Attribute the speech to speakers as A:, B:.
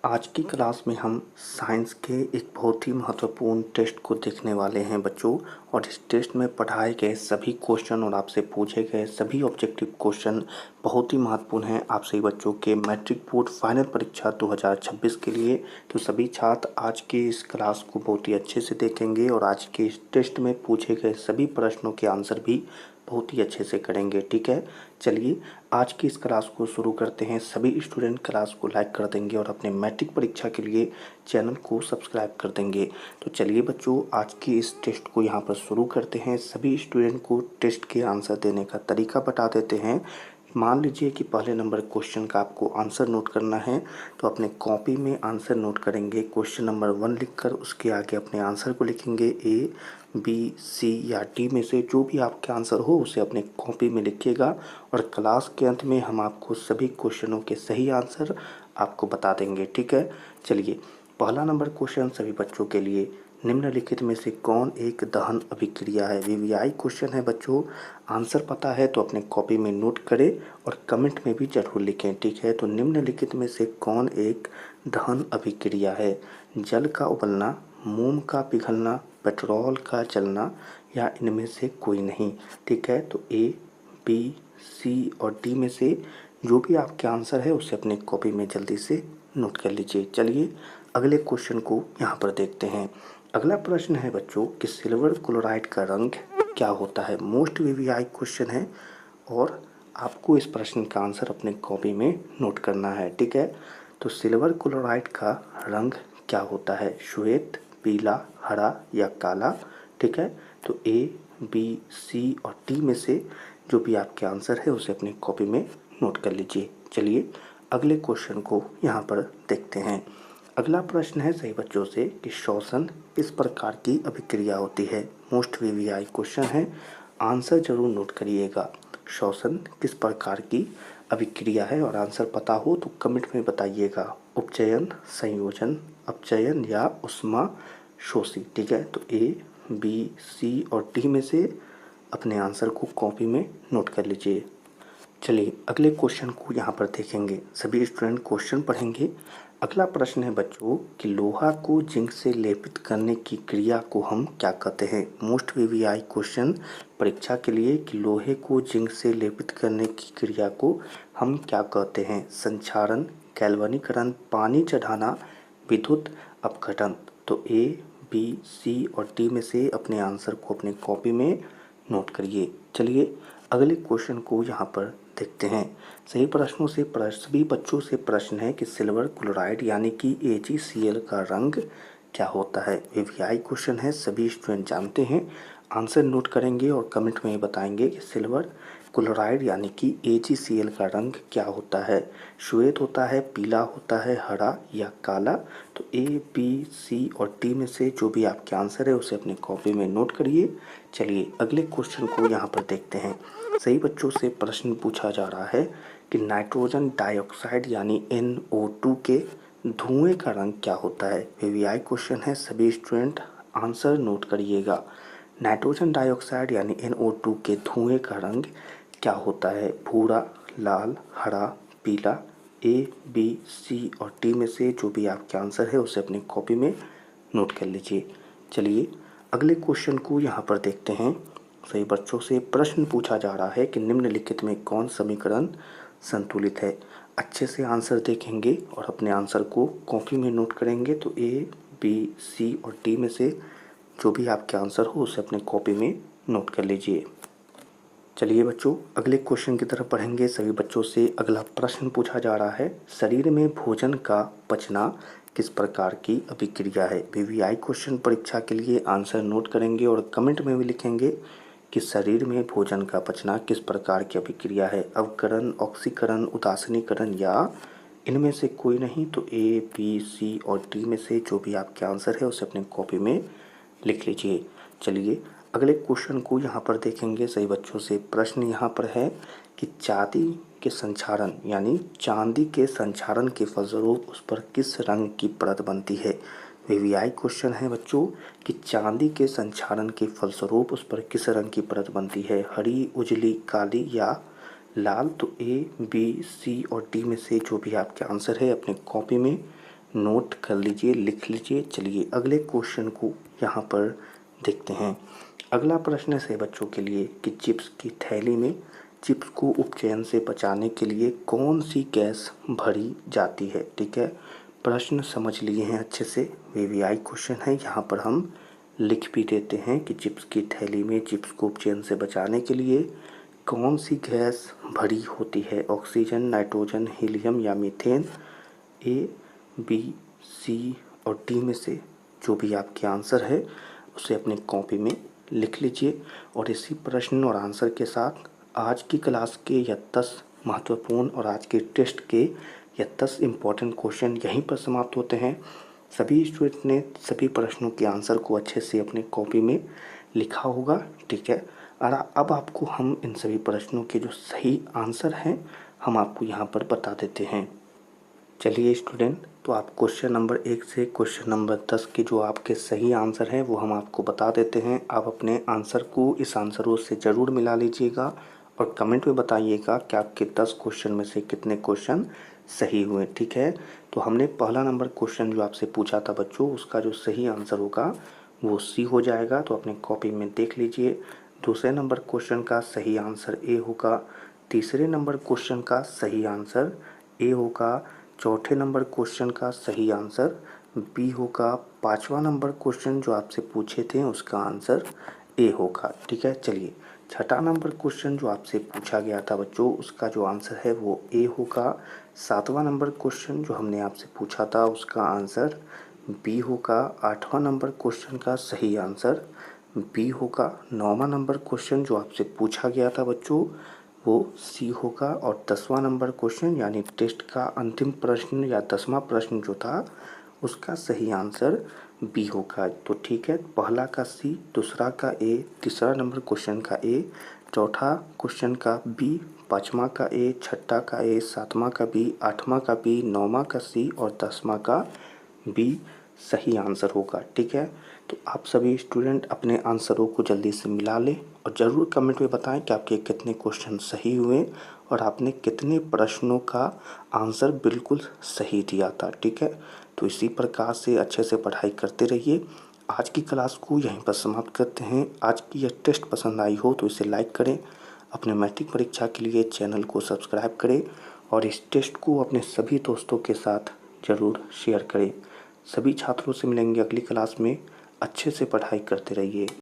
A: आज की क्लास में हम साइंस के एक बहुत ही महत्वपूर्ण टेस्ट को देखने वाले हैं बच्चों। और इस टेस्ट में पढ़ाए गए सभी क्वेश्चन और आपसे पूछे गए सभी ऑब्जेक्टिव क्वेश्चन बहुत ही महत्वपूर्ण हैं आप सभी बच्चों के मैट्रिक बोर्ड फाइनल परीक्षा 2026 के लिए। तो सभी छात्र आज की इस क्लास को बहुत ही अच्छे से देखेंगे और आज के इस टेस्ट में पूछे गए सभी प्रश्नों के आंसर भी बहुत ही अच्छे से करेंगे। ठीक है, चलिए आज की इस क्लास को शुरू करते हैं। सभी स्टूडेंट क्लास को लाइक कर देंगे और अपने मैट्रिक परीक्षा के लिए चैनल को सब्सक्राइब कर देंगे। तो चलिए बच्चों, आज की इस टेस्ट को यहाँ पर शुरू करते हैं। सभी स्टूडेंट को टेस्ट के आंसर देने का तरीका बता देते हैं। मान लीजिए कि पहले नंबर क्वेश्चन का आपको आंसर नोट करना है, तो अपने कॉपी में आंसर नोट करेंगे। क्वेश्चन नंबर 1 लिखकर उसके आगे अपने आंसर को लिखेंगे। ए, बी, सी या डी में से जो भी आपका आंसर हो उसे अपने कॉपी में लिखिएगा और क्लास के अंत में हम आपको सभी क्वेश्चनों के सही आंसर आपको बता देंगे। ठीक है, चलिए पहला नंबर क्वेश्चन सभी बच्चों के लिए, निम्नलिखित में से कौन एक दहन अभिक्रिया है। वीवीआई क्वेश्चन है बच्चों। आंसर पता है तो अपने कॉपी में नोट करें और कमेंट में भी जरूर लिखें। ठीक है, तो निम्नलिखित में से कौन एक दहन अभिक्रिया है। जल का उबलना, मोम का पिघलना, पेट्रोल का जलना या इनमें से कोई नहीं। ठीक है, तो ए, बी, सी और डी में से जो भी आपका आंसर है उसे अपने कॉपी में जल्दी से नोट कर लीजिए। चलिए अगले क्वेश्चन को यहाँ पर देखते हैं। अगला प्रश्न है बच्चों कि सिल्वर क्लोराइड का रंग क्या होता है। मोस्ट वीवीआई क्वेश्चन है और आपको इस प्रश्न का आंसर अपने कॉपी में नोट करना है। ठीक है, तो सिल्वर क्लोराइड का रंग क्या होता है। श्वेत, पीला, हरा या काला। ठीक है, तो ए, बी, सी और डी में से जो भी आपके आंसर है उसे अपनी कॉपी में नोट कर लीजिए। चलिए अगले क्वेश्चन को यहाँ पर देखते हैं। अगला प्रश्न है सही बच्चों से कि श्वसन किस प्रकार की अभिक्रिया होती है। मोस्ट वीवीआई क्वेश्चन है, आंसर जरूर नोट करिएगा। श्वसन किस प्रकार की अभिक्रिया है और आंसर पता हो तो कमेंट में बताइएगा। उपचयन, संयोजन, अपचयन या ऊष्मा शोषी। ठीक है, तो ए, बी, सी और डी में से अपने आंसर को कॉपी में नोट कर लीजिए। चलिए अगले क्वेश्चन को यहाँ पर देखेंगे। सभी स्टूडेंट क्वेश्चन पढ़ेंगे। अगला प्रश्न है बच्चों कि लोहा को जिंक से लेपित करने की क्रिया को हम क्या कहते हैं। मोस्ट वीवीआई क्वेश्चन परीक्षा के लिए कि लोहे को जिंक से लेपित करने की क्रिया को हम क्या कहते हैं। संक्षारण, गैल्वनीकरण, पानी चढ़ाना, विद्युत अपघटन। तो ए, बी, सी और डी में से अपने आंसर को अपने कॉपी में नोट करिए। चलिए अगले क्वेश्चन को यहाँ पर देखते हैं। सही प्रश्नों से सभी बच्चों से प्रश्न है कि सिल्वर क्लोराइड यानी कि AgCl का रंग क्या होता है। वीवीआई क्वेश्चन है, सभी स्टूडेंट जानते हैं। आंसर नोट करेंगे और कमेंट में बताएंगे कि सिल्वर क्लोराइड यानी कि AgCl का रंग क्या होता है। श्वेत होता है, पीला होता है, हरा या काला। तो ए, बी, सी और डी में से जो भी आपके आंसर है उसे अपनी कॉपी में नोट करिए। चलिए अगले क्वेश्चन को यहाँ पर देखते हैं। सही बच्चों से प्रश्न पूछा जा रहा है कि नाइट्रोजन डाइऑक्साइड यानी NO2 के धुएं का रंग क्या होता है। वीवीआई क्वेश्चन है, सभी स्टूडेंट आंसर नोट करिएगा। नाइट्रोजन डाइऑक्साइड यानी NO2 के धुएं का रंग क्या होता है। भूरा, लाल, हरा, पीला। ए, बी, सी और डी में से जो भी आपका आंसर है उसे अपनी कॉपी में नोट कर लीजिए। चलिए अगले क्वेश्चन को यहाँ पर देखते हैं। सही बच्चों से प्रश्न पूछा जा रहा है कि निम्नलिखित में कौन समीकरण संतुलित है। अच्छे से आंसर देखेंगे और अपने आंसर को कॉपी में नोट करेंगे। तो ए, बी, सी और डी में से जो भी आपके आंसर हो उसे अपने कॉपी में नोट कर लीजिए। चलिए बच्चों अगले क्वेश्चन की तरफ पढ़ेंगे। सभी बच्चों से अगला प्रश्न पूछा जा रहा है, शरीर में भोजन का पचना किस प्रकार की अभिक्रिया है। वीवीआई क्वेश्चन परीक्षा के लिए आंसर नोट करेंगे और कमेंट में भी लिखेंगे कि शरीर में भोजन का पचना किस प्रकार की अभिक्रिया है। अवकरण, ऑक्सीकरण, उदासीनीकरण या इनमें से कोई नहीं। तो ए, बी, सी और डी में से जो भी आपके आंसर है उसे अपनी कॉपी में लिख लीजिए। चलिए अगले क्वेश्चन को यहाँ पर देखेंगे। सही बच्चों से प्रश्न यहाँ पर है कि चांदी के संक्षारण यानी चांदी के संक्षारण के फलस्वरूप उस पर किस रंग की परत बनती है। वीवीआई क्वेश्चन है बच्चों कि चांदी के संक्षारण के फलस्वरूप उस पर किस रंग की परत बनती है। हरी, उजली, काली या लाल। तो ए, बी, सी और डी में से जो भी आपका आंसर है अपने कॉपी में नोट कर लीजिए, लिख लीजिए। चलिए अगले क्वेश्चन को यहाँ पर देखते हैं। अगला प्रश्न है बच्चों के लिए कि चिप्स की थैली में चिप्स को उपचयन से बचाने के लिए कौन सी गैस भरी जाती है। ठीक है, प्रश्न समझ लिए हैं अच्छे से, वीवीआई क्वेश्चन है। यहाँ पर हम लिख भी देते हैं कि चिप्स की थैली में चिप्स को उपचयन से बचाने के लिए कौन सी गैस भरी होती है, ऑक्सीजन, नाइट्रोजन, हीलियम या मीथेन। ए, बी, सी और डी में से जो भी आपके आंसर है उसे अपनी कॉपी में लिख लीजिए। और इसी प्रश्न और आंसर के साथ आज की क्लास के यह 10 महत्वपूर्ण और आज के टेस्ट के यह 10 इम्पॉर्टेंट क्वेश्चन यहीं पर समाप्त होते हैं। सभी स्टूडेंट ने सभी प्रश्नों के आंसर को अच्छे से अपनी कॉपी में लिखा होगा। ठीक है, और अब आपको हम इन सभी प्रश्नों के जो सही आंसर हैं हम आपको यहाँ पर बता देते हैं। चलिए स्टूडेंट, तो आप क्वेश्चन नंबर 1 से क्वेश्चन नंबर 10 के जो आपके सही आंसर हैं वो हम आपको बता देते हैं। आप अपने आंसर को इस आंसरों से ज़रूर मिला लीजिएगा और कमेंट में बताइएगा कि आपके 10 क्वेश्चन में से कितने क्वेश्चन सही हुए। ठीक है, तो हमने पहला नंबर क्वेश्चन जो आपसे पूछा था बच्चों, उसका जो सही आंसर होगा वो सी हो जाएगा, तो अपने कॉपी में देख लीजिए। दूसरे नंबर क्वेश्चन का सही आंसर ए होगा। तीसरे नंबर क्वेश्चन का सही आंसर ए होगा। चौथे नंबर क्वेश्चन का सही आंसर बी होगा। पांचवा नंबर क्वेश्चन जो आपसे पूछे थे उसका आंसर ए होगा। ठीक है, चलिए छठा नंबर क्वेश्चन जो आपसे पूछा गया था बच्चों उसका जो आंसर है वो ए होगा। सातवां नंबर क्वेश्चन जो हमने आपसे पूछा था उसका आंसर बी होगा। आठवां नंबर क्वेश्चन का सही आंसर बी होगा। नौवां नंबर क्वेश्चन जो आपसे पूछा गया था बच्चों वो सी होगा। और 10वां नंबर क्वेश्चन यानी टेस्ट का अंतिम प्रश्न या 10वां प्रश्न जो था उसका सही आंसर बी होगा। तो ठीक है, पहला का सी, दूसरा का ए, तीसरा नंबर क्वेश्चन का ए, चौथा क्वेश्चन का बी, पाँचवा का ए, छठा का ए, सातवां का बी, आठवां का बी, नौवां का सी और 10वां का बी सही आंसर होगा। ठीक है, तो आप सभी स्टूडेंट अपने आंसरों को जल्दी से मिला लें और ज़रूर कमेंट में बताएं कि आपके कितने क्वेश्चन सही हुए और आपने कितने प्रश्नों का आंसर बिल्कुल सही दिया था। ठीक है, तो इसी प्रकार से अच्छे से पढ़ाई करते रहिए। आज की क्लास को यहीं पर समाप्त करते हैं। आज की यह टेस्ट पसंद आई हो तो इसे लाइक करें, अपने मैट्रिक परीक्षा के लिए चैनल को सब्सक्राइब करें और इस टेस्ट को अपने सभी दोस्तों के साथ ज़रूर शेयर करें। सभी छात्रों से मिलेंगे अगली क्लास में। अच्छे से पढ़ाई करते रहिए।